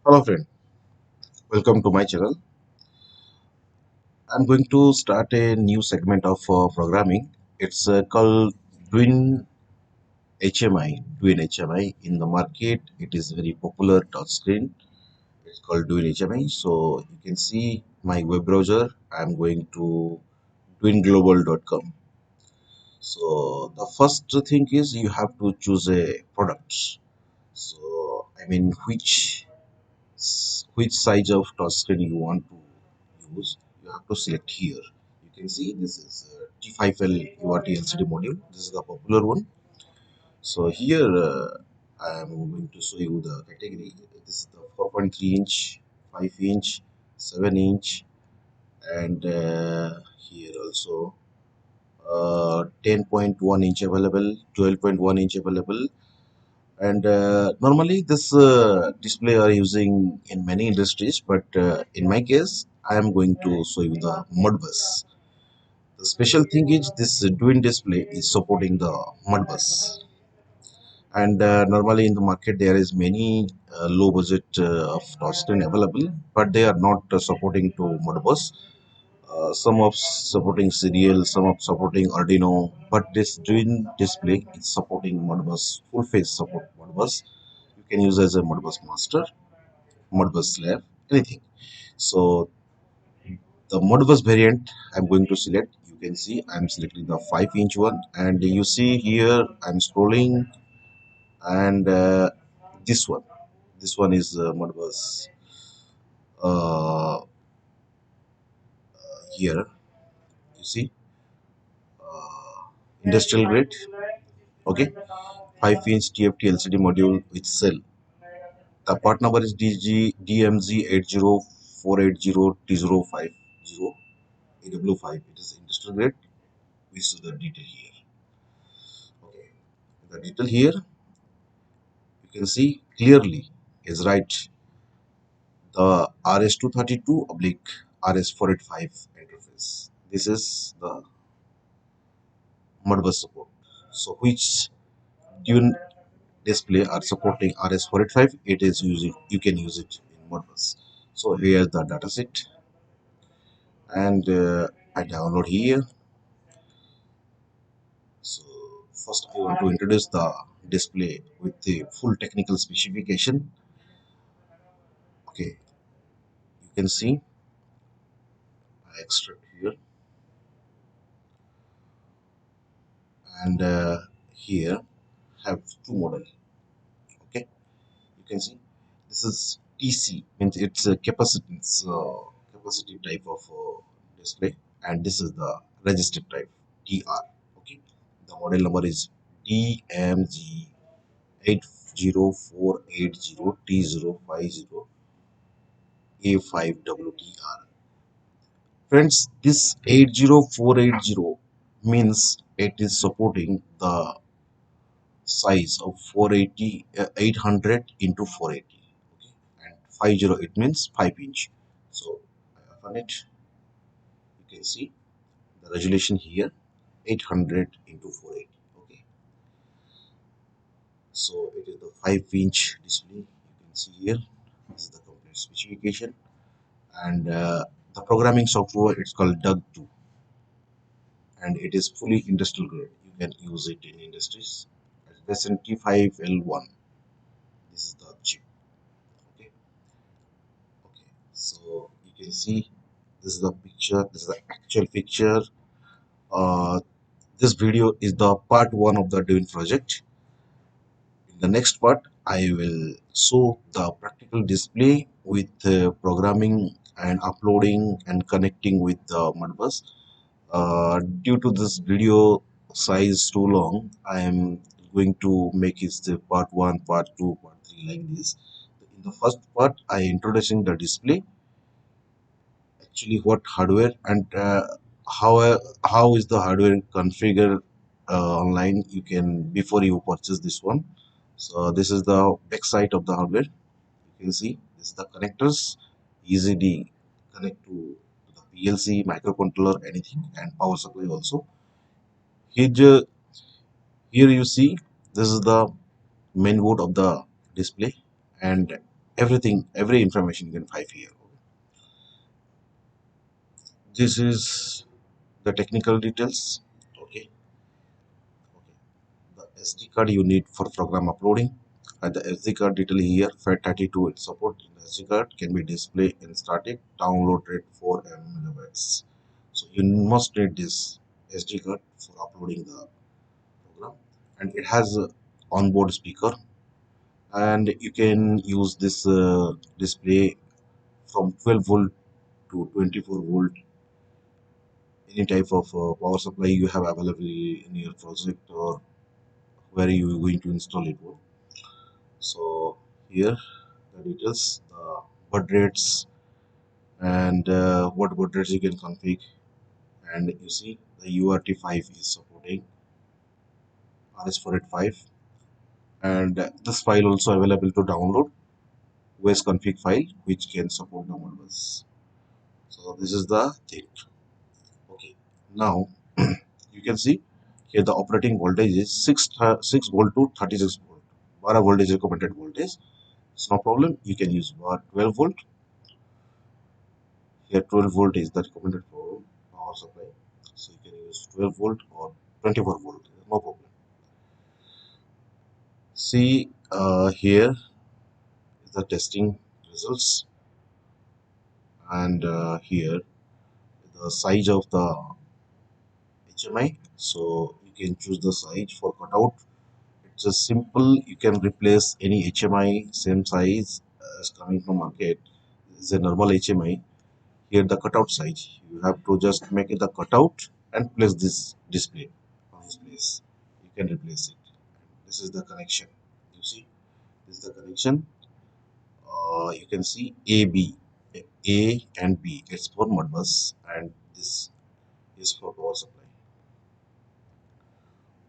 Hello friend, welcome to my channel. I'm going to start a new segment of programming. It's called Dwin HMI. Dwin HMI in the market. It is very popular touchscreen. It's called Dwin HMI. So you can see my web browser. I'm going to dwinglobal.com. So the first thing is you have to choose a product. So I mean which size of touchscreen you want to use. You have to select here. You can see this is T5L UART LCD module. This is the popular one. So here I am going to show you the category. This is the 4.3 inch, 5 inch, 7 inch, and here also 10.1 inch available, 12.1 inch available. And normally this display are using in many industries, but in my case I am going to show you the Modbus. The special thing is this Dwin display is supporting the Modbus, and normally in the market there is many low budget of touchscreen available, but they are not supporting to Modbus. Some of supporting serial, some of supporting Arduino, but this Dwin display is supporting Modbus, full face support Modbus. You can use as a Modbus master, Modbus slave, anything. So the Modbus variant I'm going to select. You can see I'm selecting the 5 inch one, and you see here I'm scrolling, and this one is Modbus uh, here. You see industrial grade. Okay, 5 inch TFT LCD module with cell. The part number is DMZ 80480T050 AW5. It is industrial grade. We see the detail here. Okay, the detail here you can see clearly is right. The RS232 oblique RS485 interface. This is the Modbus support. So which Dune display are supporting RS485? It is using. You can use it in Modbus. So here is the dataset, and I download here. So first I want to introduce the display with the full technical specification. Okay, you can see I extract here, and here have two model. Okay, you can see this is TC, means it's a capacitive type of display, and this is the resistive type TR. Okay, the model number is DMG 80480T050 A5WTR. Friends, this 80480 means it is supporting the size of 480 800 into 480. Okay, and 50 it means 5 inch. So I open it. You can see the resolution here 800 into 480. Okay, so it is the 5 inch display. You can see here this is the complete specification, and the programming software it's called Doug 2, and it is fully industrial grade. You can use it in industries. Version T5L1. This is the chip. Okay. Okay. So you can see this is the picture. This is the actual picture. Uh, this video is the part one of the Dwin project. In the next part, I will show the practical display with programming and uploading and connecting with the Modbus. Due to this video size too long, I am going to make it the part 1, part 2, part 3 like this. In the first part, I introducing the display, actually what hardware, and how is the hardware configured online. You can before you purchase this one. So this is the back side of the hardware. You can see this is the connectors, easily connect to the PLC, microcontroller, anything, and power supply also. Here, here you see this is the main board of the display, and everything, every information you can find here. This is the technical details. Okay, okay. The SD card you need for program uploading. And the SD card detail here, FAT32 it support in the SD card can be displayed in static, download rate 4 MB. So you must need this SD card for uploading the program, and it has a onboard speaker, and you can use this display from 12 volt to 24 volt, any type of power supply you have available in your project or where you are going to install it. So here the details, the baud rates, and what baud rates you can configure, and you see the UART5 is supporting RS485, and this file also available to download OS config file which can support the Modbus. So this is the thing. Okay, now you can see here the operating voltage is 6 volt to 36 volt. 12 volt is recommended voltage. It's no problem. You can use 12 volt. Here 12 volt is the recommended for power supply. So you can use 12 volt or 24 volt. No problem. See here is the testing results, and here the size of the HMI. So you can choose the size for cutout. It's a simple. You can replace any HMI same size as coming from market. It's a normal HMI. Here the cutout size. You have to just make it the cutout and place this display on this place. You can replace it. This is the connection. You see, this is the connection. You can see A and B. It's for Modbus, and this is for power supply.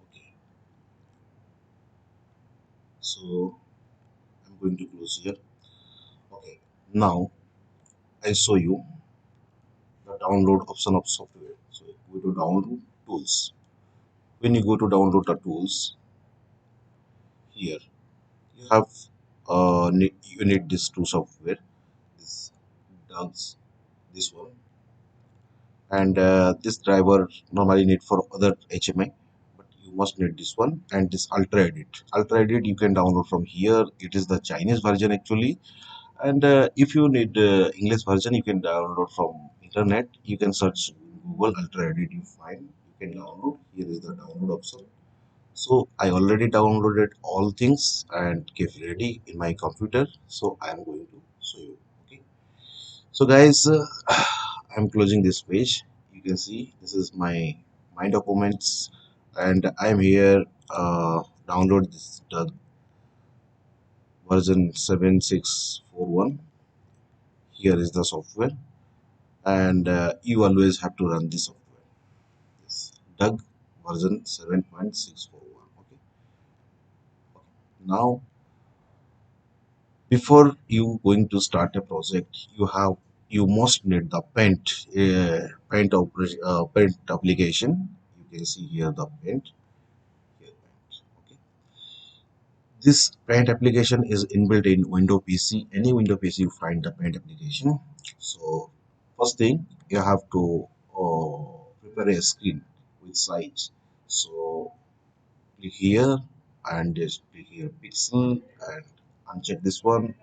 Okay, so I'm going to close here. Okay, now I'll show you the download option of software. So go to download tools. When you go to download the tools, here you have you need these two software. This does this one, and this driver normally need for other HMI, but you must need this one, and this Ultra Edit. Ultra Edit you can download from here. It is the Chinese version actually, and if you need English version, you can download from internet. You can search Google Ultra Edit. You find you can download. Here is the download option. So I already downloaded all things and kept ready in my computer. So I am going to show you. Okay. So guys, I'm closing this page. You can see this is my documents, and I'm here. Download this the version 7641. Here is the software, and you always have to run this software. This Doug version 7.641. Okay. Now before you going to start a project, you must need the paint application. You can see here the paint here paint. Okay, this paint application is inbuilt in window PC. Any window PC you find the paint application. So first thing you have to prepare a screen with size. So click here and just click here pixel and uncheck this one.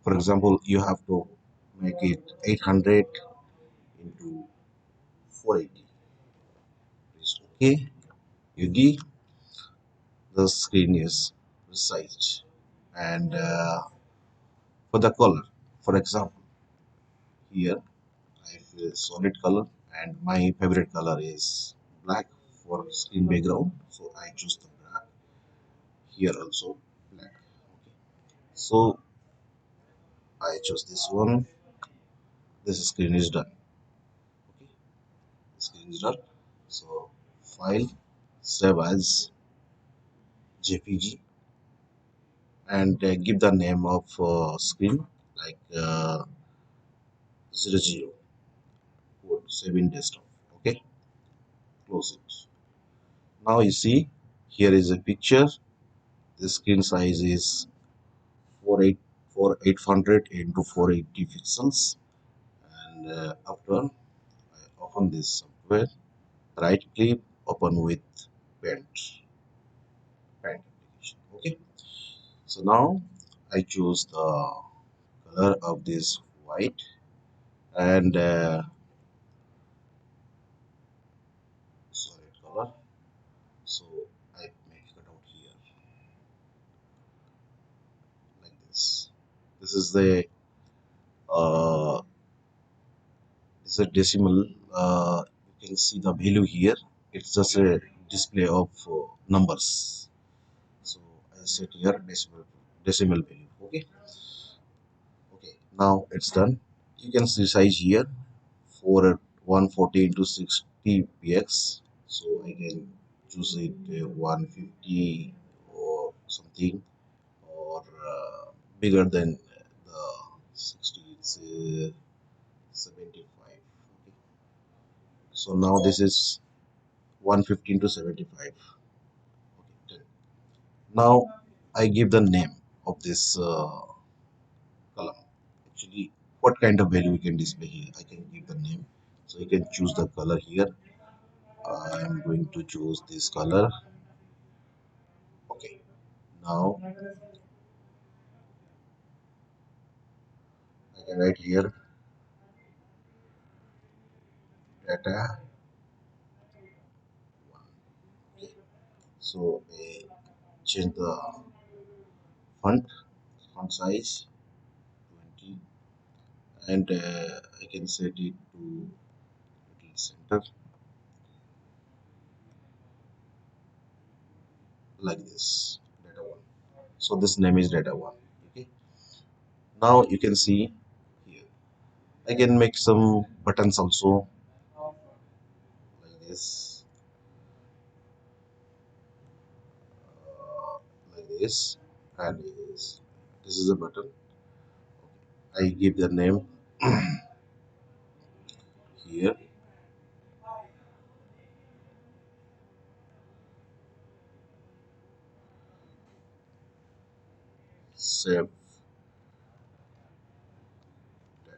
For example, you have to make it 800 into 480. Press OK. You give the screen is resized, and for the color, for example, here I have a solid color, and my favorite color is black for screen background. So I choose the black. Here also black. Okay. So I choose this one. This screen is done. Okay, screen is done. So file, save as JPG, and give the name of screen like 00 code, save in desktop. Okay, close it. Now you see here is a picture. The screen size is 48 for 800 into 480 pixels. And after I open this software, right click, open with paint application. Okay, so now I choose the color of this white, and solid color. So I make it out here like this. This is the uh, this is a decimal. You can see the value here. It's just a display of numbers. So I set here decimal value. Okay. Okay. Now it's done. You can see size here for 140 into 60 px. So I can choose it 150 or something, or bigger than the 60. It's 75. Okay. So now this is 115 to 75. Okay, done. Now I give the name of this column. Actually, what kind of value we can display here? I can give the name. So you can choose the color here. I am going to choose this color. Okay. Now I can write here data. Okay. So change the font size 20, and I can set it to little center like this. Data one. So this name is data one. Okay. Now you can see here. I can make some buttons also like this, uh, like this, and this. This is a button. I give the name here. Save data.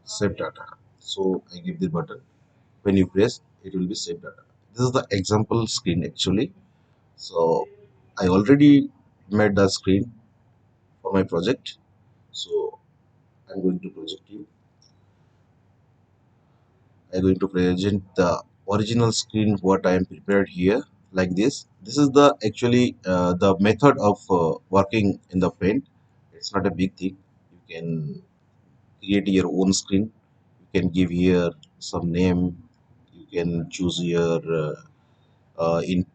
Save data. So I give the button. When you press, it will be save data. This is the example screen actually. So I already made the screen for my project. So I'm going to project you. I'm going to present the original screen what I am prepared here like this. This is the actually the method of working in the paint. It's not a big thing. You can create your own screen. You can give here some name. You can choose your in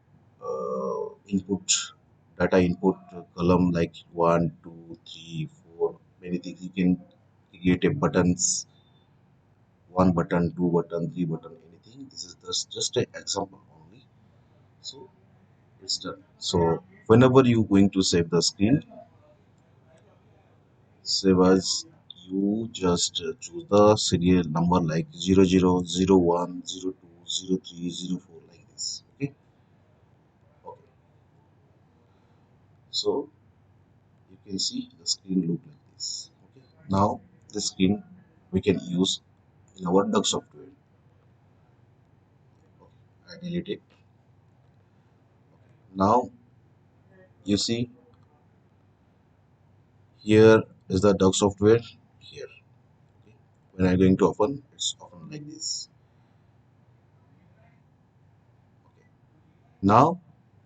input data input column like 1, 2, 3, 4, many things. You can create a buttons, one button, two button, three button, anything. This is just an example only. So it's done. So whenever you going to save the screen, save as, you just choose the serial number like 00, 01, 02, 03, 04 like this. Okay. Okay. So you can see the screen look like this. Okay. Now the screen we can use in our Doug software. Okay. I delete it. Now you see here is the Doug software here. Okay. When I'm going to open, it's open like this. Okay. Now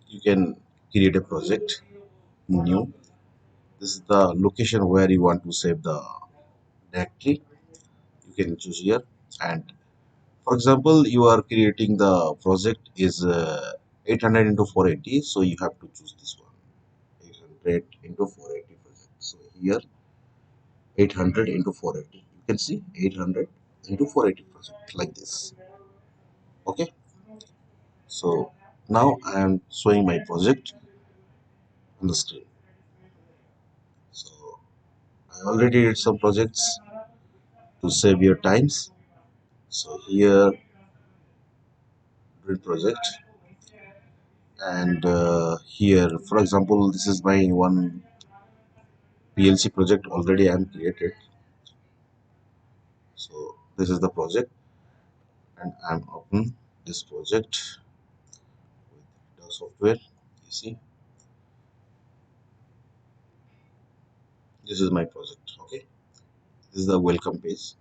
you can create a project new. This is the location where you want to save the directory. You can choose here, and for example you are creating the project is 800 into 480, so you have to choose this one, 800 into 480 project. So here 800 into 480, you can see 800 into 480 project like this. Okay. So now I am showing my project on the screen. So I already did some projects to save your times. So here, Dwin project And here, for example, this is my one PLC project already I am created. So this is the project, and I'm open this project with the software. You see, this is my project. Okay, this is the welcome page.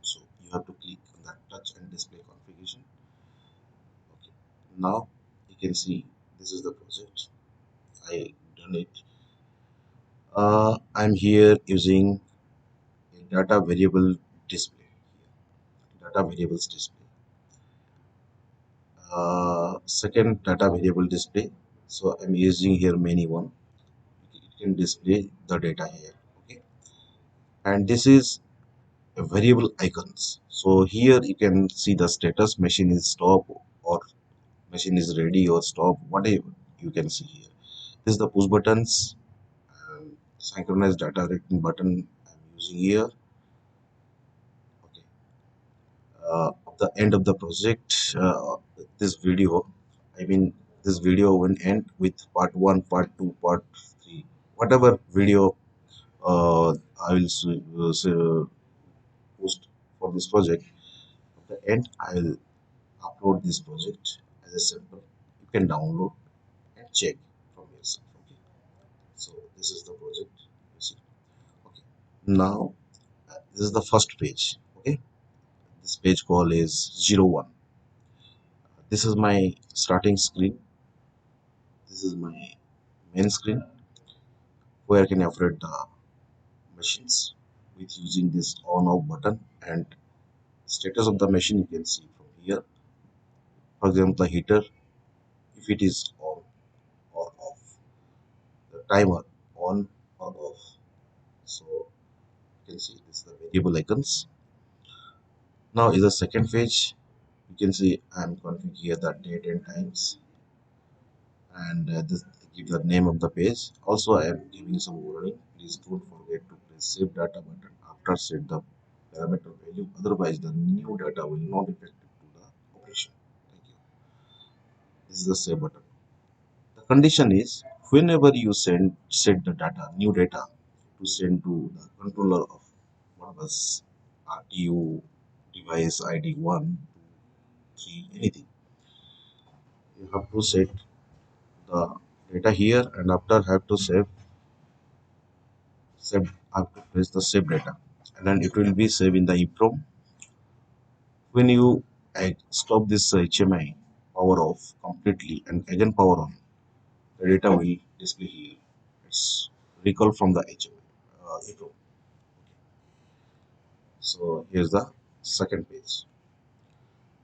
So you have to click on that touch and display configuration. Okay, now you can see this is the project. I done it. I'm here using a data variable display. Data variables display. Second data variable display. So I'm using here many one. It can display the data here. Okay, and this is a variable icons. So here you can see the status, machine is stop or machine is ready or stop, whatever you can see here. This is the push buttons, synchronized data written button I'm using here. Okay, at the end of the project, this video, I mean this video will end with part 1, part 2, part 3, whatever video I will post for this project. At the end I will upload this project as a sample. You can download and check from yourself. Okay, so this is the project, you see. Okay, now this is the first page. Okay, this page call is 01. This is my starting screen. This is my main screen where I can operate the machines with using this on off button, and status of the machine you can see from here. For example, the heater, if it is on or off, the timer on or off. So you can see this is the variable icons. Now is the second page. You can see I'm configuring here the date and times, and this give the name of the page. Also I am giving some warning, please don't forget to press save data button after set the parameter value, otherwise the new data will not effective to the operation. Thank you. This is the save button. The condition is whenever you set the data, new data, to send to the controller of Modbus RTU device ID 1, 2, 3, anything, you have to set the data here, and after have to save, I have to press the save data, and then it will be saved in the EEPROM. When you stop this HMI power off completely and again power on, the data will display here. It's recall from the HMI EEPROM. So here's the second page.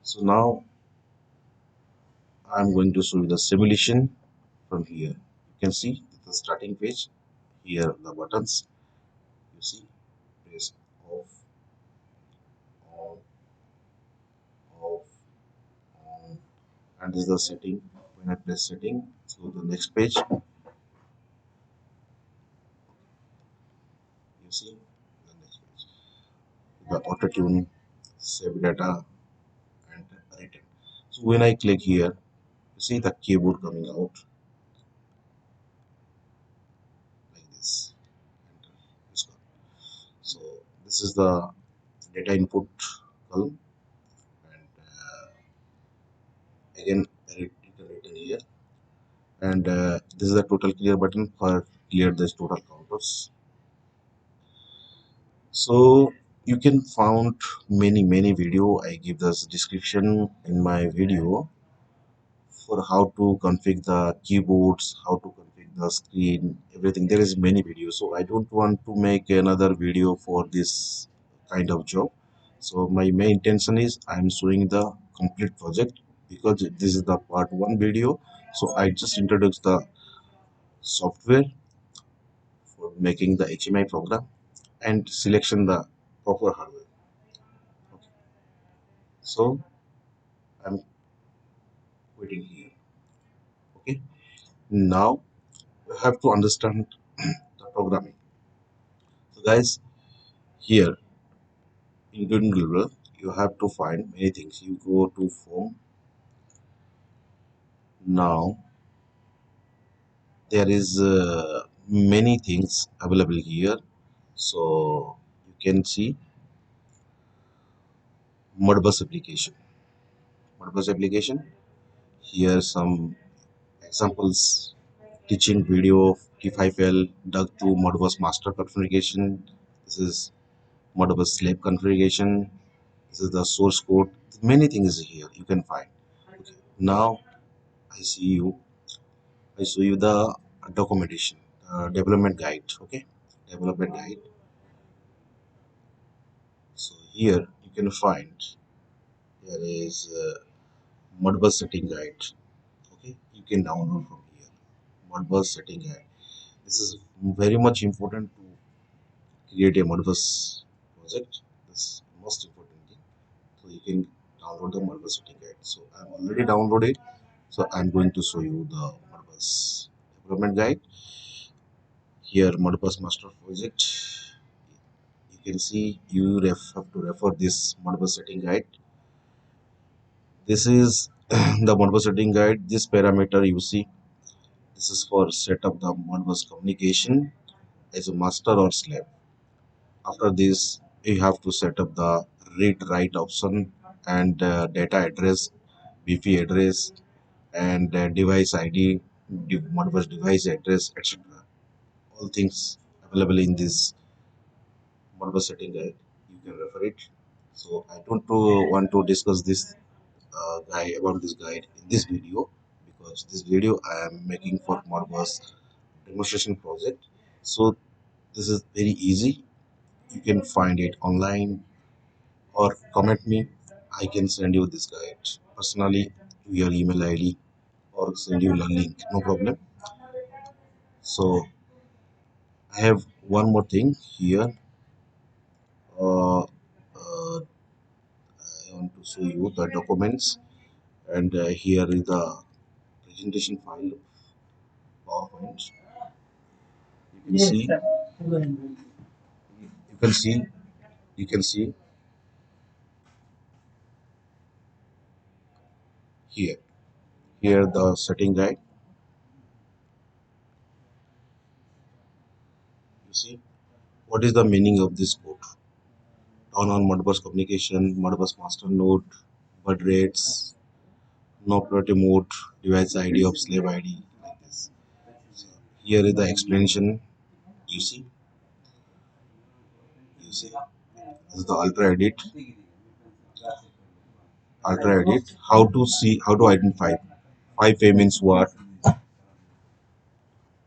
So now I'm going to show you the simulation from here. You can see the starting page. Here the buttons. You see, press off, on, off, on, and this is the setting. When I press setting, let's go to the next page. You see the next page, the auto tune, save data, and return. So when I click here, you see the keyboard coming out like this. Enter. It's gone. So this is the data input column, and again written here, and this is the total clear button for clear this total counters. So you can found many video. I give this description in my video for how to configure the keyboards, how to configure the screen, everything. There is many videos, so I don't want to make another video for this kind of job. So my main intention is I'm showing the complete project, because this is the part 1 video. So I just introduced the software for making the HMI program and selection the proper hardware. Okay. So I'm quitting here. Okay, now you have to understand the programming. So guys, here in Google, you have to find many things. You go to form now. there is many things available here. So you can see Modbus application. Modbus application. Here some examples: teaching video of T5L, DUG2, Modbus master configuration. This is Modbus slave configuration. This is the source code. Many things here you can find. Okay. Now I see you. I show you the documentation, development guide. Okay, development guide. So here you can find there is Modbus setting guide. Okay, you can download from here. Modbus setting guide. This is very much important to create a Modbus project. This is most important thing. So you can download the Modbus setting guide. So I'm already downloaded. So I'm going to show you the Modbus development guide. Here Modbus master project. You can see you have to refer this Modbus setting guide. This is the Modbus setting guide. This parameter you see, this is for set up the Modbus communication as a master or slave. After this, you have to set up the read write option and data address, BP address, and device ID, Modbus device address, etc. All things available in this Modbus setting guide. You can refer it. So I don't want to discuss this guy about this guide in this video, because this video I am making for Modbus demonstration project. So this is very easy. You can find it online or comment me. I can send you this guide personally to your email ID or send you a link. No problem. So I have one more thing here. I want to show you the documents, and here is the presentation file PowerPoint. You can see, you can see, you can see here. Here the setting guide. You see what is the meaning of this code? Turn on Modbus communication, Modbus master node, bud rates, no priority mode, device ID of slave ID, like this. So here is the explanation. You see, you see. This is the ultra edit. How to see, how to identify. 5A means what?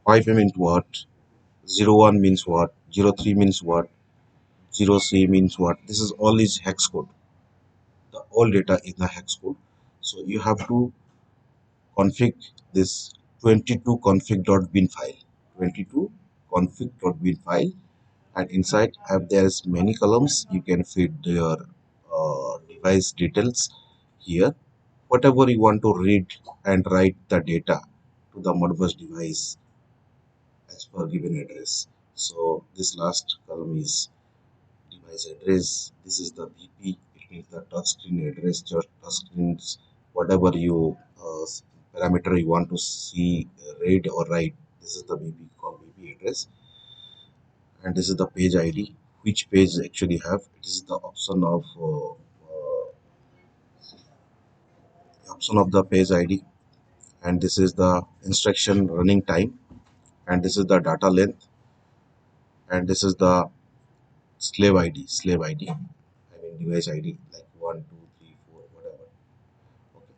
5A means what? 01 means what? 03 means what? 0C means what? This is all is hex code. The all data is the hex code. So you have to config this 22 config.bin file. 22 config.bin file, and inside have there's many columns. You can feed your device details here. Whatever you want to read and write the data to the Modbus device as per given address. So this last column is device address. This is the BP. It means the touchscreen address, just touchscreens, whatever you parameter you want to see, read or write. This is the BP called BP address, and this is the page ID. Which page actually have? It is the option of the page ID, and this is the instruction running time, and this is the data length, and this is the slave ID. I mean device ID like 1, 2, 3, 4, whatever. Okay,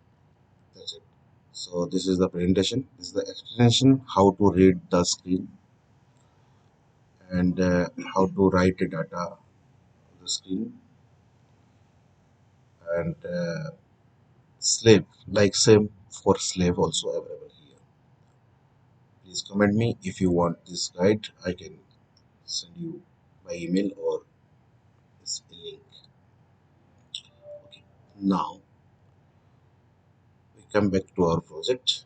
that's it. So this is the presentation. This is the explanation how to read the screen, and how to write the data on the screen, and slave, like same for slave also available here. Please comment me if you want this guide. I can send you by email or this link. Okay. Now we come back to our project.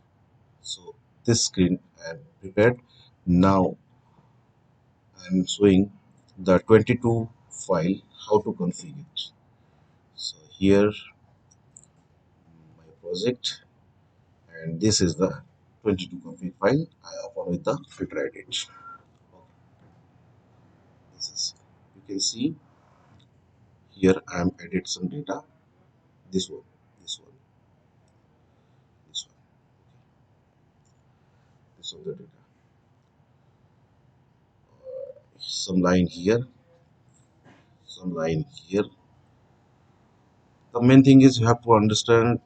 So this screen I am prepared. Now I am showing the 22 file how to configure it. So here my project, and this is the 22 config file. I open with the filter edit. Okay, this is, you can see here I am edit some data. This one, this one, this one, this one the data. Some line here, some line here. The main thing is you have to understand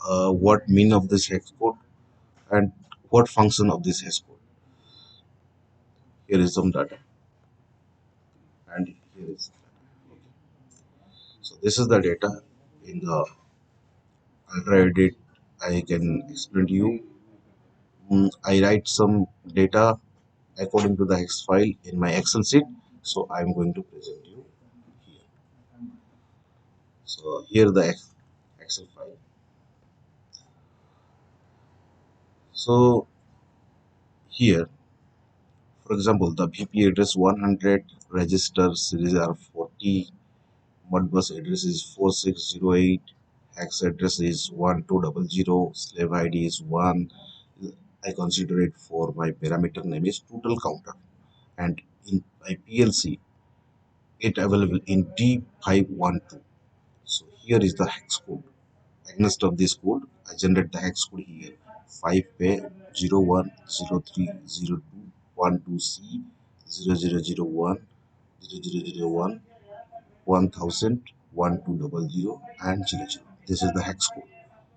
what mean of this hex code and what function of this hex code. Here is some data and here is data. Okay. So this is the data in the ultra edit. I can explain to you. I write some data according to the hex file in my Excel sheet. So I'm going to present you here. So here the Excel file. So here, for example, the VP address 100, register series are 40, Modbus address is 4608, hex address is 1200, slave ID is 1. I consider it for my parameter name is total counter, and in my PLC it available in D512. So here is the hex code. Against of this code, I generate the hex code here 5A 01030212C 0001 0001 1000 1200 and 00. This is the hex code.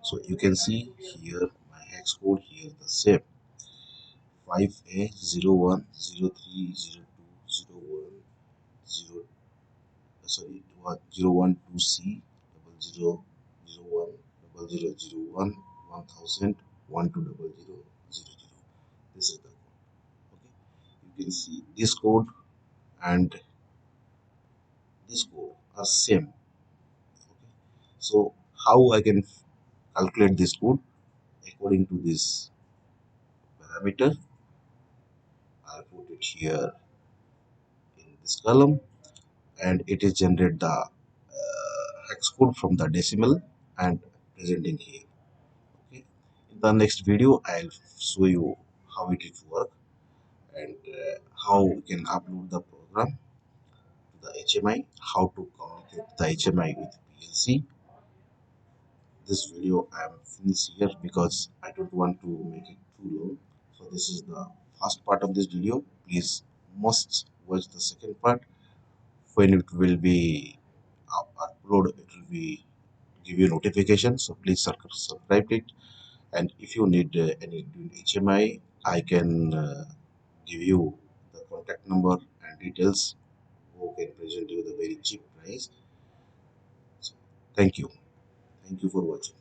So you can see here my hex code here the same 5A 01030201 sorry 012C 0001 0001 1000 1200 00. This is the code. Okay, you can see this code and this code are same. Okay, so how I can calculate this code according to this parameter? I put it here in this column and it is generate the hex code from the decimal and presenting here. Okay, in the next video I'll show you how it is work and how we can upload the program to the HMI, how to communicate the HMI with PLC. This video I am finished here because I don't want to make it too long. So this is the first part of this video. Please must watch the second part. When it will be uploaded, it will be give you notification. So please subscribe it. And if you need any HMI, I can give you the contact number and details who can present you the very cheap price. So, thank you. Thank you for watching.